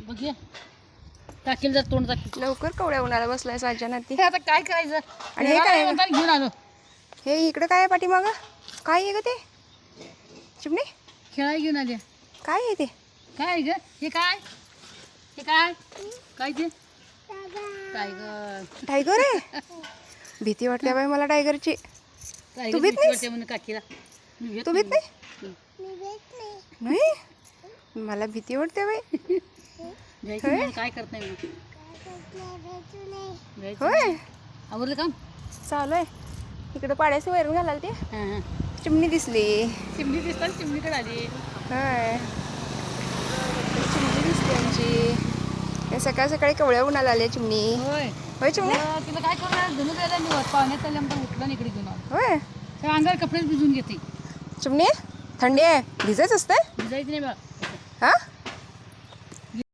बघूया टाकेल जर तोंड टाकेल. लवकर कवड्या उन्हाला बसलाय साज्या ती. आता काय करायचं. आणि हे काय म्हणताना घेऊन आलो. हे इकडं काय आहे पाठीमागं? काय आहे ग ते? चिमणी खेळायला घेऊन आले. काय आहे ते? काय ग हे काय हे काय काय ते टायगर. टायगर आहे. भीती वाटते बाई मला टायगरची. टायगर तू भीत भीती नाहीस? वाटते म्हणून काकीला. मी भीत तू भीत नाही. नाही? नाही मला भीती वाटते बाई. घ्यायची नाही, काय करत नाही मी. घ्यायची होय नाही. आवरलं काम. चालू आहे. इकडं पाड्याचे वैरून घालाल ते हां हां. चिमणी दिसली. चिमणी दिसतात चिमणीकडे आली. होय चिमणी दिसली आमची. हे सकाळ सकाळी कवळ्या उन्हाला आल्या चिमणी. होय होय चिमणी. तिला काय करणार धुणं द्यायला निवड पाहुण्यात आल्यानंतर उठलं आणि इकडे घेऊन आलो. होय त्या अंगावर कपडेच भिजून घेते. चिमणी थंडी आहे भिजायच असते. भिजायचं नाही बा.